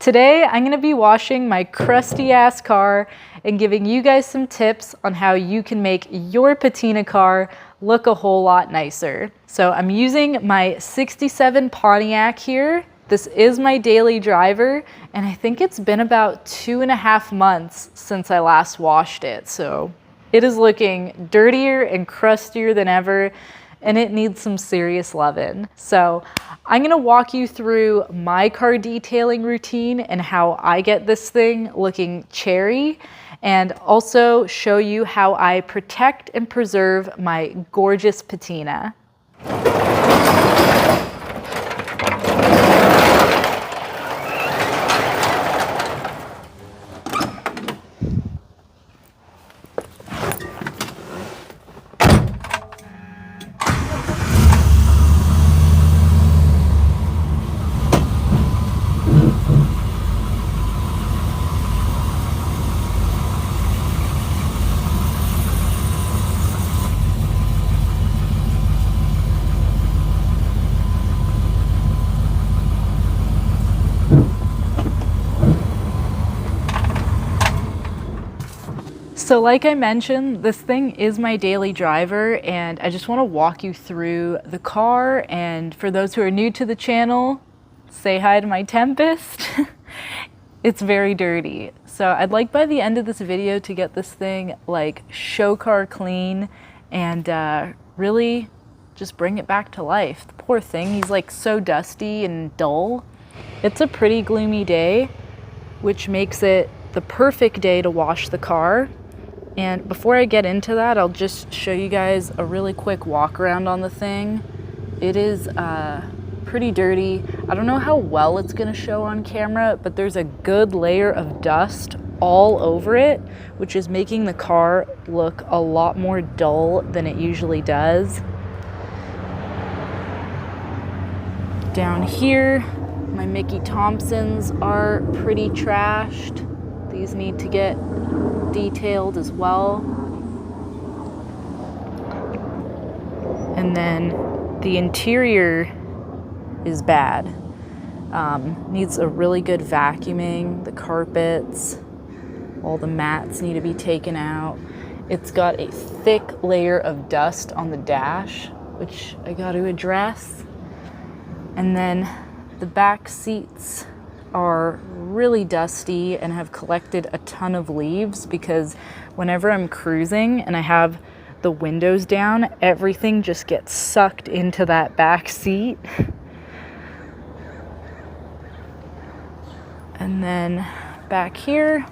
Today, I'm gonna be washing my crusty ass car and giving you guys some tips on how you can make your patina car look a whole lot nicer. So I'm using my 67 Pontiac here. This is my daily driver, and I think it's been about 2.5 months since I last washed it. So it is looking dirtier and crustier than ever, and it needs some serious loving. So I'm gonna walk you through my car detailing routine and how I get this thing looking cherry, and also show you how I protect and preserve my gorgeous patina. So like I mentioned, this thing is my daily driver, and I just want to walk you through the car. And for those who are new to the channel, say hi to my Tempest. It's very dirty. So I'd like by the end of this video to get this thing like show car clean and really just bring it back to life. The poor thing, he's like so dusty and dull. It's a pretty gloomy day, which makes it the perfect day to wash the car. And before I get into that, I'll just show you guys a really quick walk around on the thing. It is pretty dirty. I don't know how well it's gonna show on camera, but there's a good layer of dust all over it, which is making the car look a lot more dull than it usually does. Down here, my Mickey Thompsons are pretty trashed. These need to get detailed as well. And then the interior is bad. Needs a really good vacuuming. The carpets, all the mats need to be taken out. It's got a thick layer of dust on the dash, which I got to address. And then the back seats are really dusty and have collected a ton of leaves because whenever I'm cruising and I have the windows down, everything just gets sucked into that back seat. And then back here,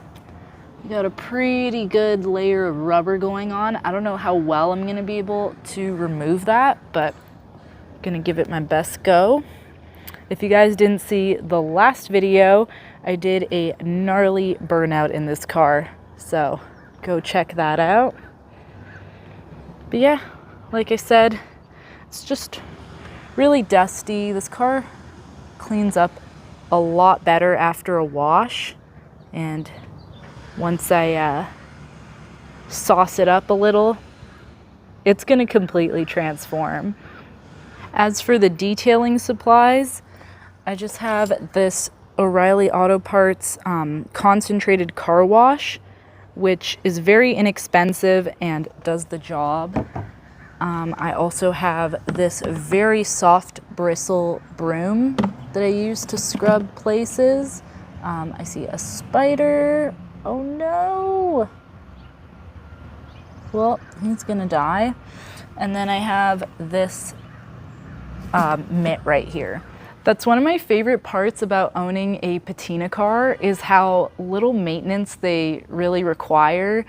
we got a pretty good layer of rubber going on. I don't know how well I'm gonna be able to remove that, but I'm gonna give it my best go. If you guys didn't see the last video, I did a gnarly burnout in this car, so go check that out. But yeah, like I said, it's just really dusty. This car cleans up a lot better after a wash, and once I sauce it up a little, it's gonna completely transform. As for the detailing supplies, I just have this O'Reilly Auto Parts concentrated car wash, which is very inexpensive and does the job. I also have this very soft bristle broom that I use to scrub places. I see a spider. Oh no! Well, he's gonna die. And then I have this mitt right here. That's one of my favorite parts about owning a patina car, is how little maintenance they really require.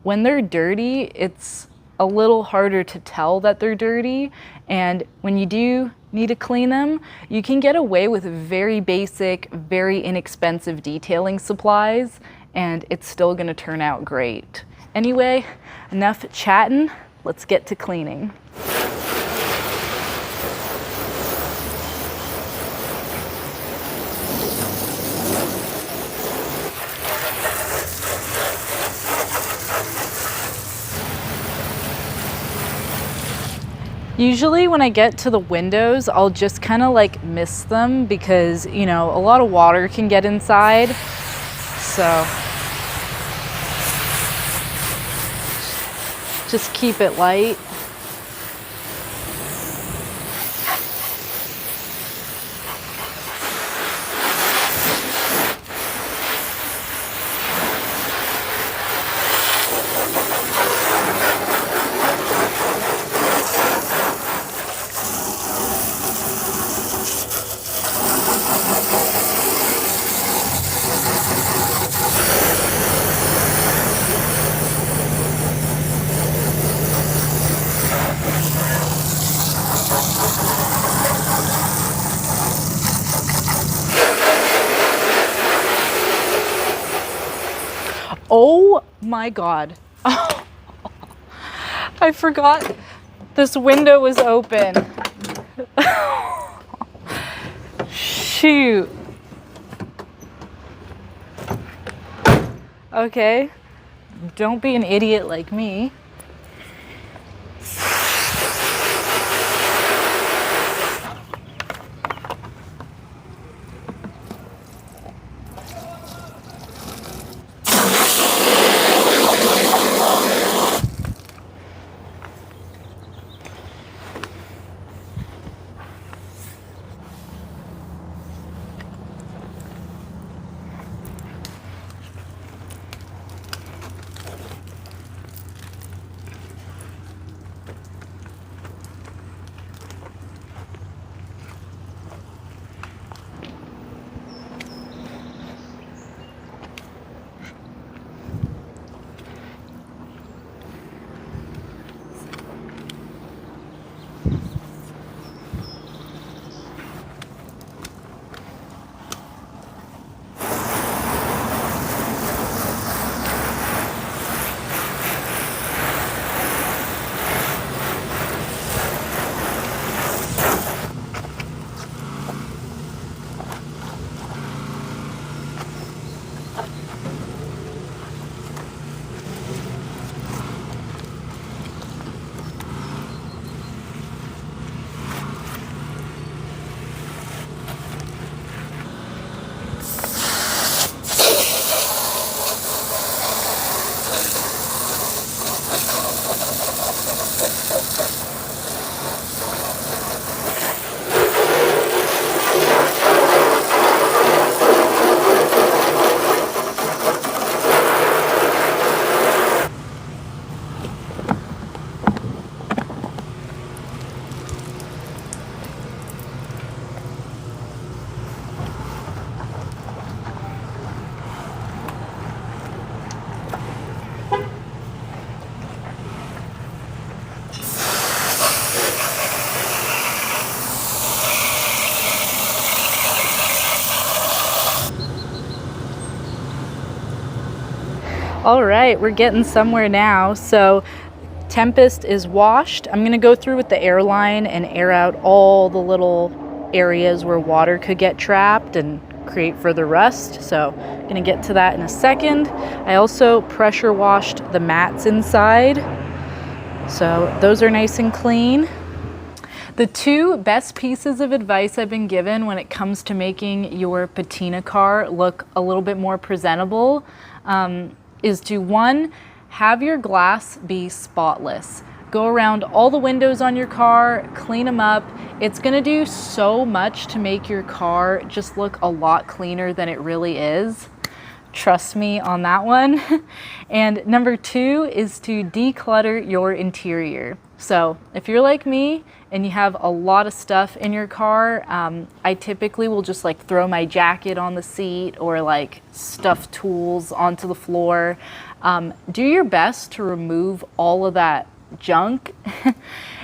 When they're dirty, it's a little harder to tell that they're dirty, and when you do need to clean them, you can get away with very basic, very inexpensive detailing supplies, and it's still gonna turn out great. Anyway, enough chatting, let's get to cleaning. Usually when I get to the windows, I'll just kind of like mist them because, you know, a lot of water can get inside. So just keep it light. Oh my God. Oh, I forgot this window was open. Shoot. Okay, don't be an idiot like me. All right, we're getting somewhere now. So Tempest is washed. I'm gonna go through with the air line and air out all the little areas where water could get trapped and create further rust. So I'm gonna get to that in a second. I also pressure washed the mats inside. So those are nice and clean. The two best pieces of advice I've been given when it comes to making your patina car look a little bit more presentable is to, one, have your glass be spotless. Go around all the windows on your car, clean them up. It's gonna do so much to make your car just look a lot cleaner than it really is. Trust me on that one. And number two is to declutter your interior. So if you're like me and you have a lot of stuff in your car, I typically will just like throw my jacket on the seat or like stuff tools onto the floor. Do your best to remove all of that junk.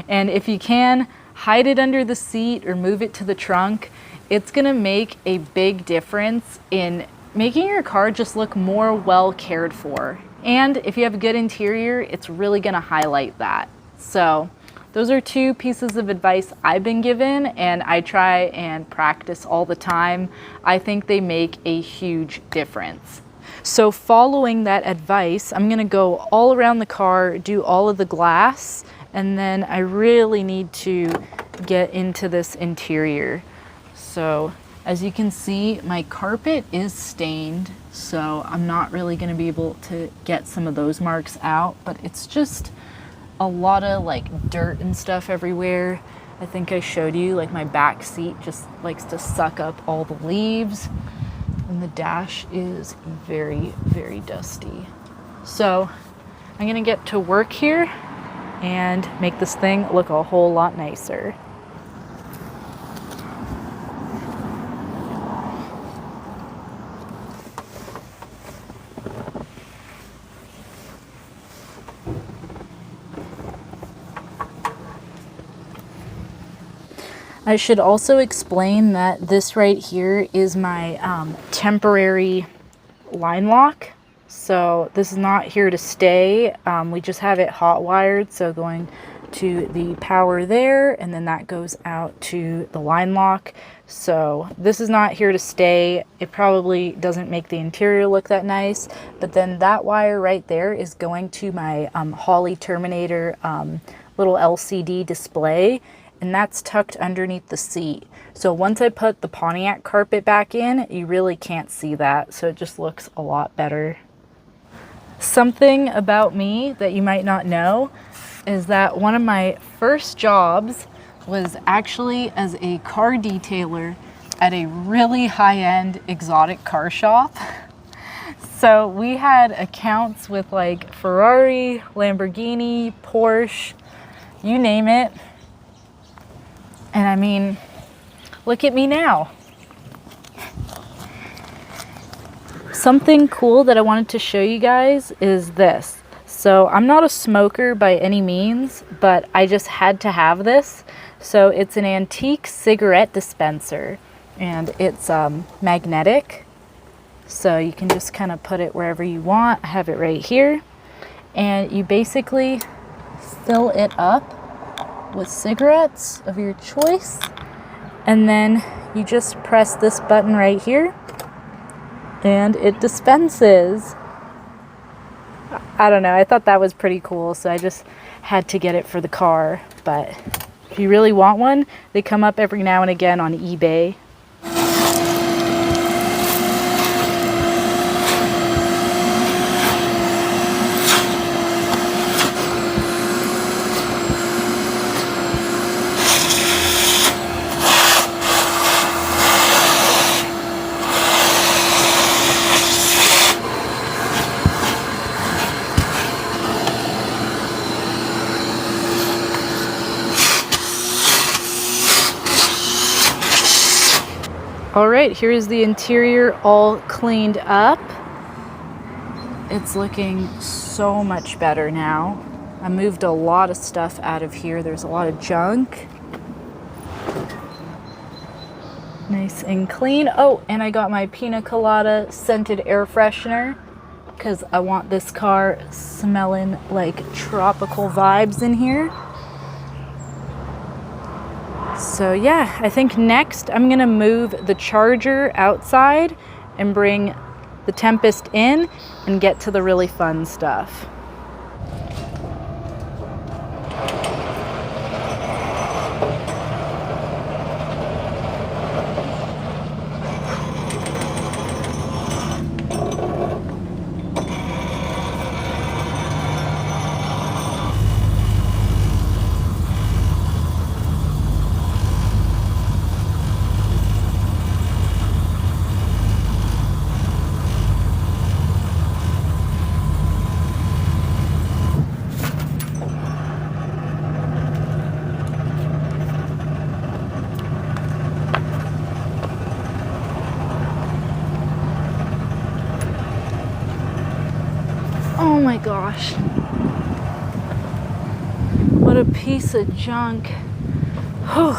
And if you can, hide it under the seat or move it to the trunk. It's gonna make a big difference in making your car just look more well cared for. And if you have a good interior, it's really gonna highlight that. So those are two pieces of advice I've been given, and I try and practice all the time. I think they make a huge difference. So following that advice, I'm gonna go all around the car, do all of the glass, And then I really need to get into this interior. So as you can see, my carpet is stained, so I'm not really going to be able to get some of those marks out, but it's just a lot of like dirt and stuff everywhere. I think I showed you, like my back seat just likes to suck up all the leaves, and the dash is very, very dusty. So I'm gonna get to work here and make this thing look a whole lot nicer. I should also explain that this right here is my temporary line lock. So this is not here to stay. We just have it hot wired. So going to the power there, and then that goes out to the line lock. So this is not here to stay. It probably doesn't make the interior look that nice, but then that wire right there is going to my Holley Terminator little LCD display, and that's tucked underneath the seat. So once I put the Pontiac carpet back in, you really can't see that, so it just looks a lot better. Something about me that you might not know is that one of my first jobs was actually as a car detailer at a really high-end exotic car shop. So we had accounts with like Ferrari, Lamborghini, Porsche, you name it. And I mean, look at me now. Something cool that I wanted to show you guys is this. So I'm not a smoker by any means, but I just had to have this. So it's an antique cigarette dispenser, and it's magnetic. So you can just kind of put it wherever you want. I have it right here. And you basically fill it up with cigarettes of your choice, and then you just press this button right here and it dispenses. I don't know, I thought that was pretty cool, so I just had to get it for the car. But if you really want one, they come up every now and again on eBay. All right, here's the interior all cleaned up. It's looking so much better now. I moved a lot of stuff out of here. There's a lot of junk. Nice and clean. Oh, and I got my Pina Colada scented air freshener because I want this car smelling like tropical vibes in here. So yeah, I think next I'm gonna move the Charger outside and bring the Tempest in and get to the really fun stuff. Oh my gosh. What a piece of junk. Whew.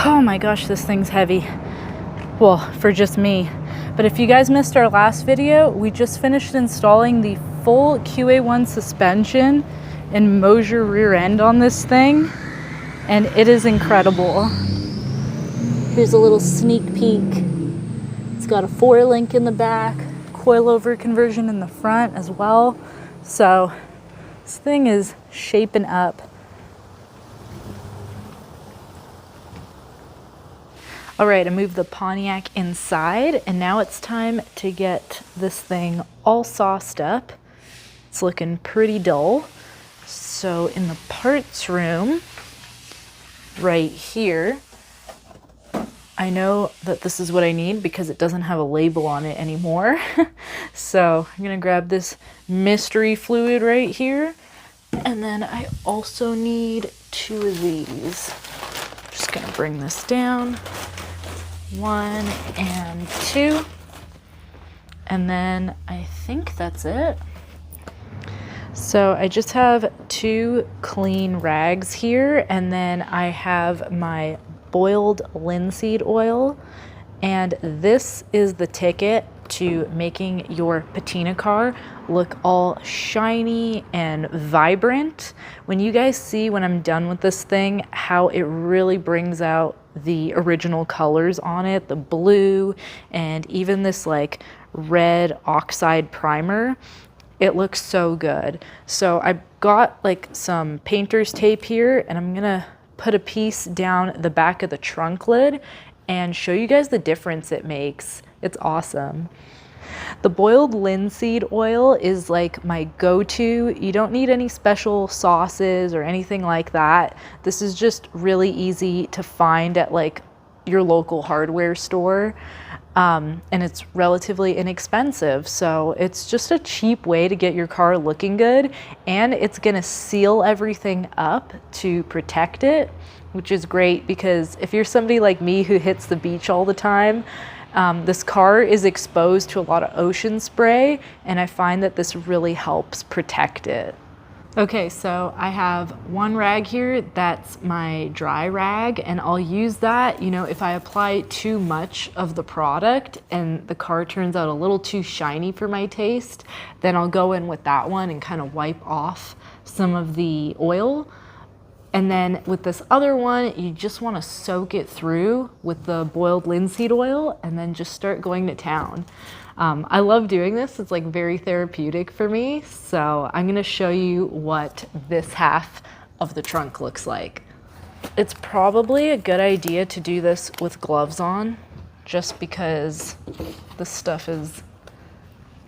Oh my gosh, this thing's heavy. Well, for just me. But if you guys missed our last video, we just finished installing the full QA1 suspension and Mosier rear end on this thing, and it is incredible. Here's a little sneak peek. It's got a 4-link in the back, coilover conversion in the front as well. So This thing is shaping up. All right, I moved the Pontiac inside, and now it's time to get this thing all sauced up. It's looking pretty dull. So in the parts room, right here, I know that this is what I need because it doesn't have a label on it anymore. So I'm gonna grab this mystery fluid right here. And then I also need 2 of these. Just gonna bring this down. 1 and 2. And then I think that's it. So I just have 2 clean rags here, and then I have my boiled linseed oil, and this is the ticket to making your patina car look all shiny and vibrant. When you guys see when I'm done with this thing, how it really brings out the original colors on it, the blue and even this like red oxide primer, it looks so good. So I got like some painter's tape here, and I'm gonna put a piece down the back of the trunk lid and show you guys the difference it makes. It's awesome. The boiled linseed oil is like my go-to. You don't need any special sauces or anything like that. This is just really easy to find at like your local hardware store. And it's relatively inexpensive. So it's just a cheap way to get your car looking good, and it's gonna seal everything up to protect it, which is great because if you're somebody like me who hits the beach all the time, this car is exposed to a lot of ocean spray, and I find that this really helps protect it. Okay, so I have 1 rag here, that's my dry rag, and I'll use that, you know, if I apply too much of the product and the car turns out a little too shiny for my taste, then I'll go in with that one and kind of wipe off some of the oil. And then with this other one, you just want to soak it through with the boiled linseed oil and then just start going to town. I love doing this. It's like very therapeutic for me. So I'm going to show you what this half of the trunk looks like. It's probably a good idea to do this with gloves on, just because this stuff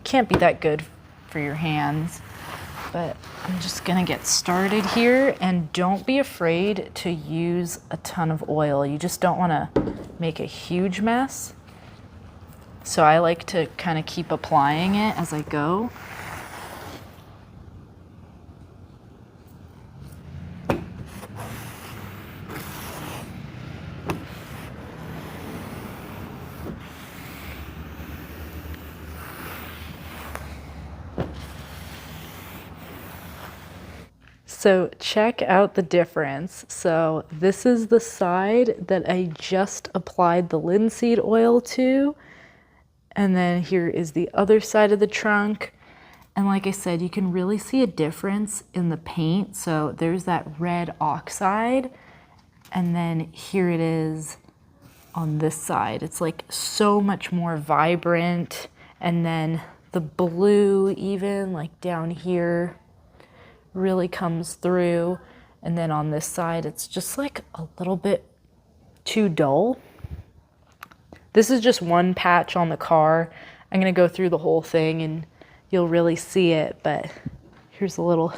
can't be that good for your hands. But I'm just gonna get started here, and don't be afraid to use a ton of oil. You just don't wanna make a huge mess. So I like to kind of keep applying it as I go. So check out the difference. So this is the side that I just applied the linseed oil to. And then here is the other side of the trunk. And like I said, you can really see a difference in the paint. So there's that red oxide. And then here it is on this side. It's like so much more vibrant. And then the blue even like down here really comes through, and then on this side it's just like a little bit too dull. This is just one patch on the car. I'm gonna go through the whole thing and you'll really see it, but here's a little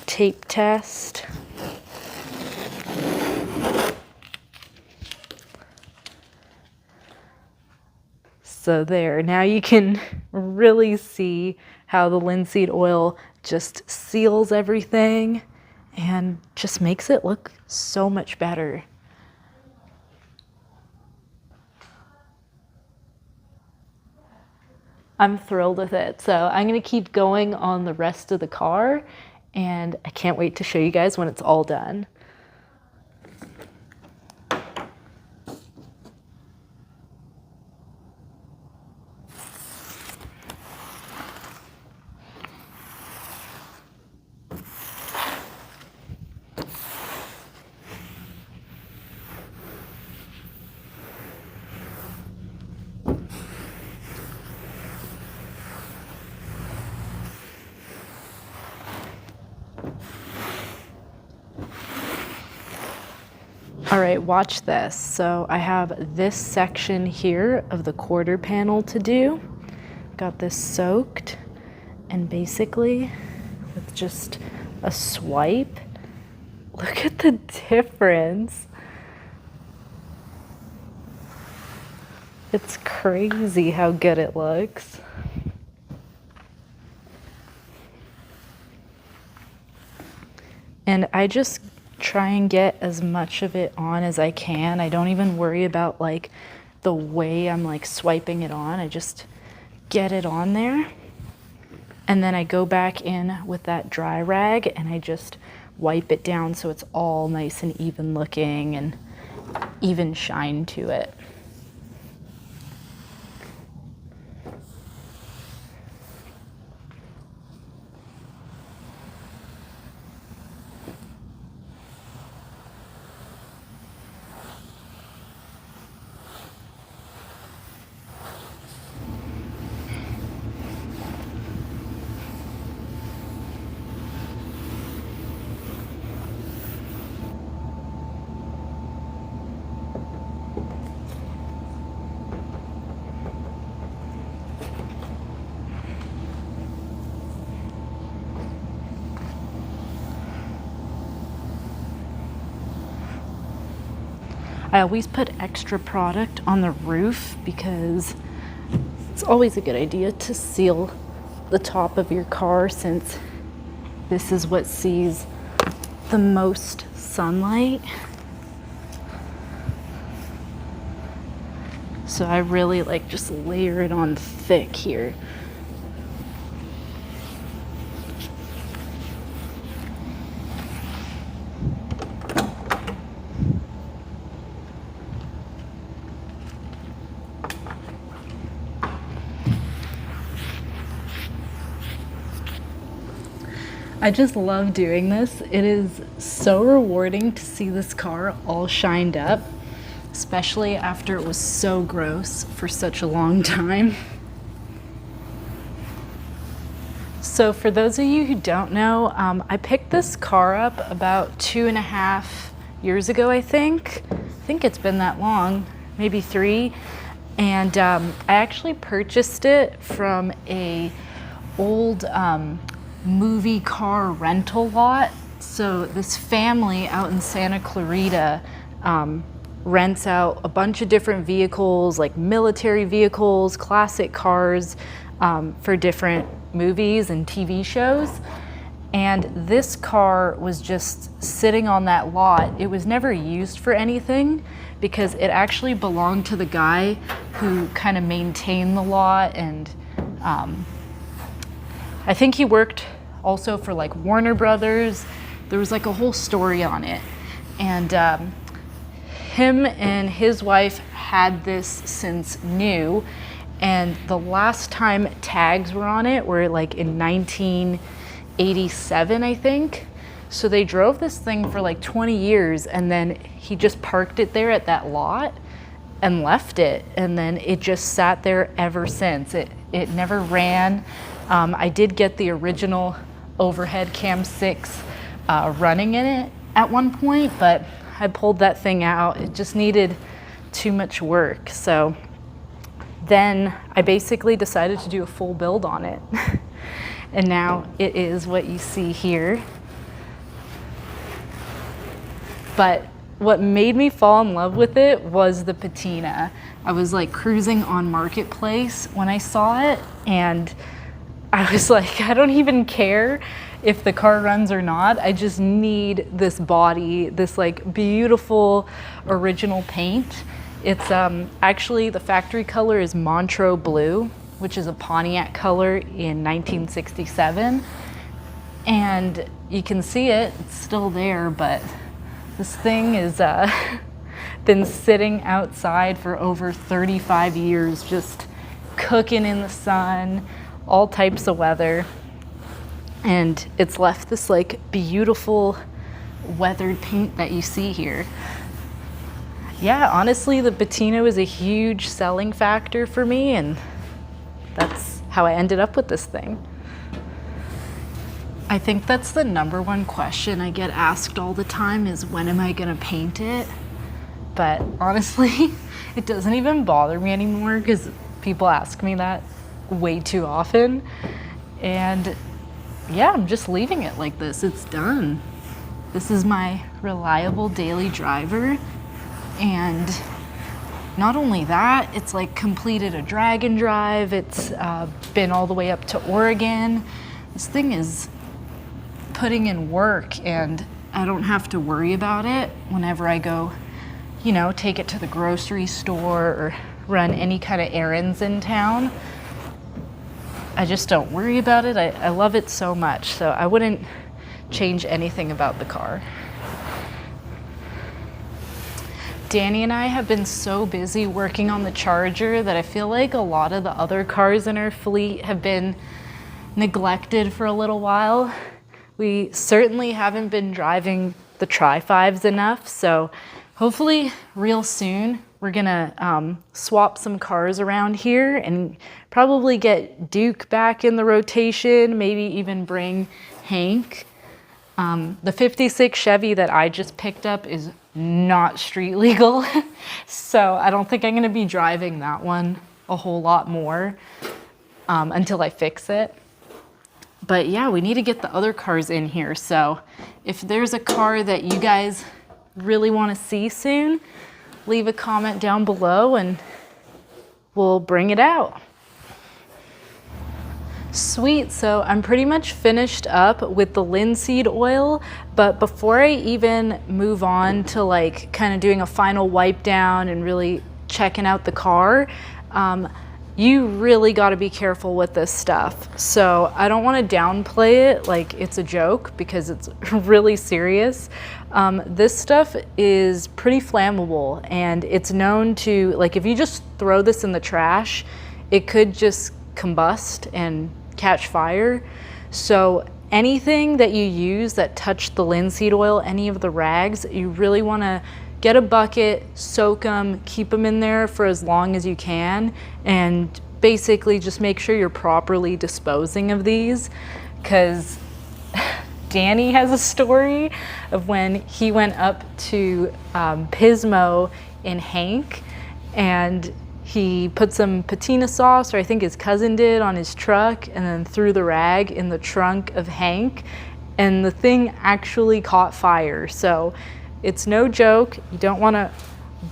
tape test. So there, now you can really see how the linseed oil just seals everything and just makes it look so much better. I'm thrilled with it. So I'm gonna keep going on the rest of the car, and I can't wait to show you guys when it's all done. All right, watch this. So I have this section here of the quarter panel to do. Got this soaked, and basically with just a swipe, look at the difference. It's crazy how good it looks. And I just try and get as much of it on as I can. I don't even worry about like the way I'm like swiping it on. I just get it on there. And then I go back in with that dry rag and I just wipe it down so it's all nice and even looking and even shine to it. I always put extra product on the roof because it's always a good idea to seal the top of your car since this is what sees the most sunlight. So I really like just layer it on thick here. I just love doing this. It is so rewarding to see this car all shined up, especially after it was so gross for such a long time. So for those of you who don't know, I picked this car up about 2.5 years ago, I think. I think it's been that long, maybe 3. And I actually purchased it from a old movie car rental lot. So this family out in Santa Clarita rents out a bunch of different vehicles, like military vehicles, classic cars, for different movies and TV shows. And this car was just sitting on that lot. It was never used for anything because it actually belonged to the guy who kind of maintained the lot, and I think he worked also for like Warner Brothers. There was like a whole story on it. And him and his wife had this since new. And the last time tags were on it were like in 1987, I think. So they drove this thing for like 20 years and then he just parked it there at that lot and left it. And then it just sat there ever since. It never ran. I did get the original overhead cam 6 running in it at one point, but I pulled that thing out. It just needed too much work. So then I basically decided to do a full build on it. And now it is what you see here. But what made me fall in love with it was the patina. I was like cruising on Marketplace when I saw it, and I was like, I don't even care if the car runs or not. I just need this body, this like beautiful original paint. It's actually, the factory color is Montreux Blue, which is a Pontiac color in 1967. And you can see it, it's still there, but this thing is been sitting outside for over 35 years, just cooking in the sun, all types of weather, and it's left this like beautiful weathered paint that you see here. Yeah, honestly, the patina was a huge selling factor for me, and that's how I ended up with this thing. I think that's the #1 question I get asked all the time is, when am I gonna paint it? But honestly, it doesn't even bother me anymore because people ask me that way too often. And yeah, I'm just leaving it like this. It's done. This is my reliable daily driver. And not only that, it's like completed a drag and drive. It's been all the way up to Oregon. This thing is putting in work, and I don't have to worry about it whenever I go, you know, take it to the grocery store or run any kind of errands in town. I just don't worry about it. I love it so much, so I wouldn't change anything about the car. Danny and I have been so busy working on the Charger that I feel like a lot of the other cars in our fleet have been neglected for a little while. We certainly haven't been driving the Tri-5s enough, so hopefully real soon we're gonna swap some cars around here and probably get Duke back in the rotation, maybe even bring Hank. The 56 Chevy that I just picked up is not street legal, so I don't think I'm gonna be driving that one a whole lot more until I fix it. But yeah, we need to get the other cars in here, so if there's a car that you guys really want to see soon, leave a comment down below and we'll bring it out. Sweet, so I'm pretty much finished up with the linseed oil, but before I even move on to like kind of doing a final wipe down and really checking out the car, you really got to be careful with this stuff. So I don't want to downplay it like it's a joke, because it's really serious. This stuff is pretty flammable, and it's known to, like, if you just throw this in the trash, it could just combust and catch fire. So anything that you use that touched the linseed oil, any of the rags, you really want to get a bucket, soak them, keep them in there for as long as you can, and basically just make sure you're properly disposing of these, because Danny has a story of when he went up to Pismo in Hank, and he put some patina sauce, or I think his cousin did, on his truck, and then threw the rag in the trunk of Hank, and the thing actually caught fire. So it's no joke. You don't want to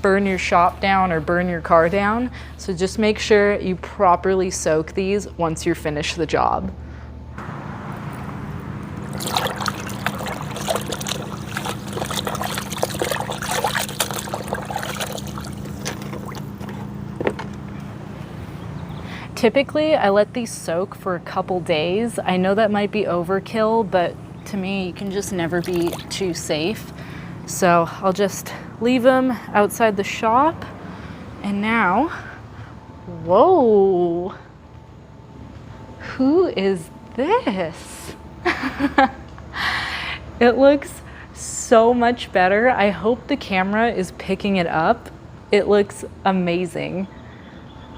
burn your shop down or burn your car down. So just make sure you properly soak these once you're finished the job. Typically, I let these soak for a couple days. I know that might be overkill, but to me, you can just never be too safe. So I'll just leave them outside the shop. And now, whoa, who is this? It looks so much better. I hope the camera is picking it up. It looks amazing.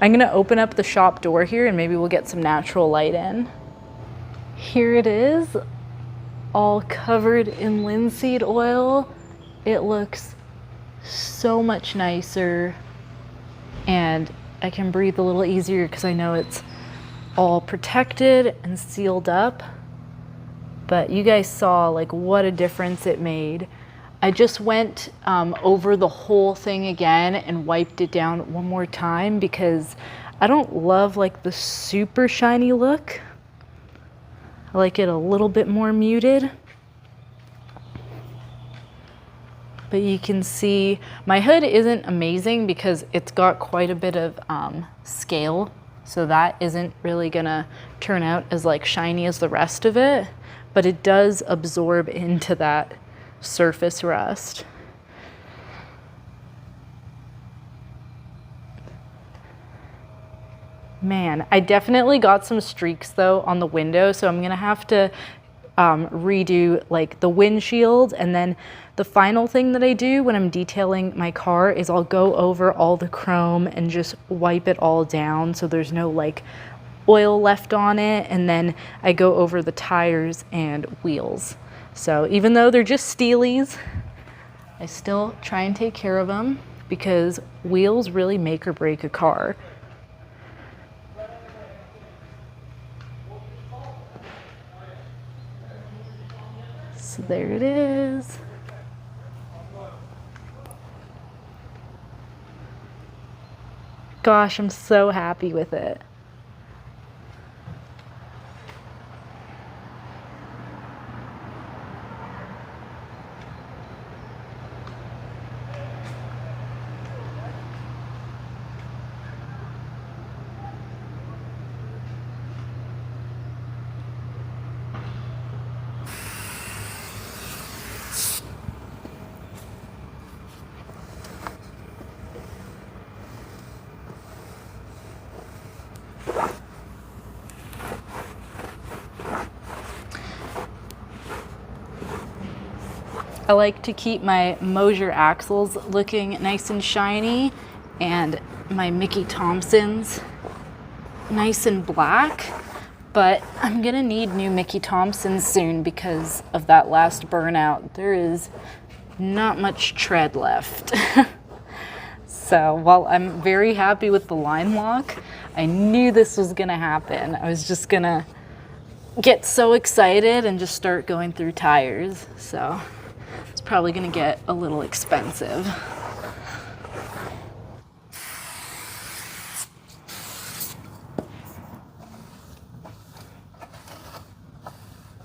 I'm gonna open up the shop door here and maybe we'll get some natural light in. Here it is, all covered in linseed oil. It looks so much nicer, and I can breathe a little easier because I know it's all protected and sealed up. But you guys saw like what a difference it made. I just went over the whole thing again and wiped it down one more time because I don't love like the super shiny look. I like it a little bit more muted. But you can see my hood isn't amazing because it's got quite a bit of scale. So that isn't really gonna turn out as like shiny as the rest of it, but it does absorb into that surface rust. Man, I definitely got some streaks though on the window, so I'm gonna have to redo like the windshield. And then the final thing that I do when I'm detailing my car is I'll go over all the chrome and just wipe it all down so there's no like oil left on it, and then I go over the tires and wheels. So even though they're just steelies, I still try and take care of them. because wheels really make or break a car. So there it is. Gosh, I'm so happy with it. I like to keep my Mosier axles looking nice and shiny and my Mickey Thompsons nice and black, but I'm gonna need new Mickey Thompsons soon because of that last burnout. There is not much tread left. So while I'm very happy with the line lock, I knew this was gonna happen. I was just gonna get so excited and just start going through tires. So it's probably gonna get a little expensive.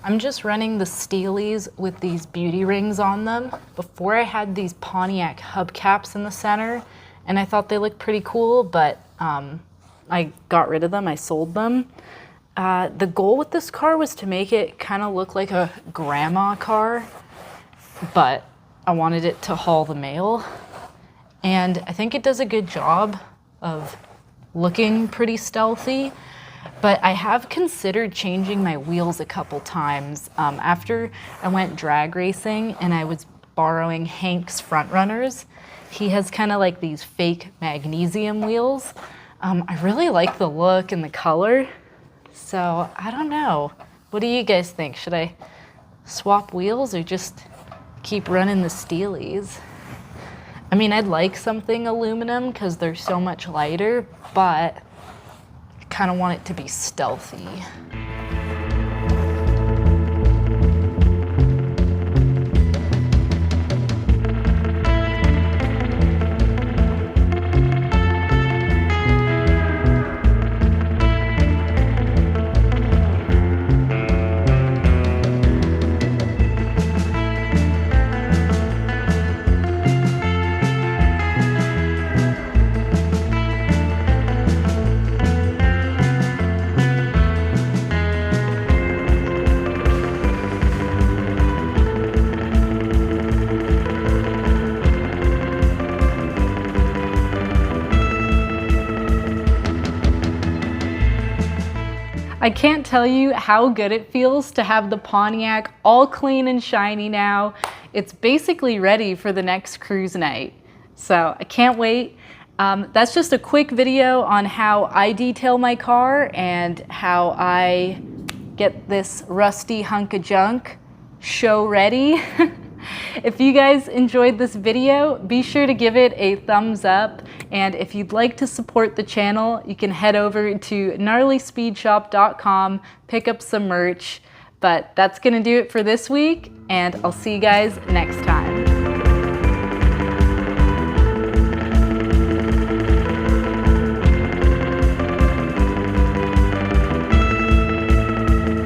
I'm just running the Steelies with these beauty rings on them. Before I had these Pontiac hubcaps in the center, and I thought they looked pretty cool, but I got rid of them, I sold them. The goal with this car was to make it kind of look like a grandma car, but I wanted it to haul the mail. And I think it does a good job of looking pretty stealthy. But I have considered changing my wheels a couple times. After I went drag racing and I was borrowing Hank's front runners, he has kind of like these fake magnesium wheels. I really like the look and the color. So I don't know. What do you guys think? Should I swap wheels or just keep running the Steelies? I mean, I'd like something aluminum because they're so much lighter, but kind of want it to be stealthy. I can't tell you how good it feels to have the Pontiac all clean and shiny now. It's basically ready for the next cruise night. So I can't wait. That's just a quick video on how I detail my car and how I get this rusty hunk of junk show ready. If you guys enjoyed this video, be sure to give it a thumbs up. And if you'd like to support the channel, you can head over to gnarlyspeedshop.com, pick up some merch. But that's gonna do it for this week, and I'll see you guys next time.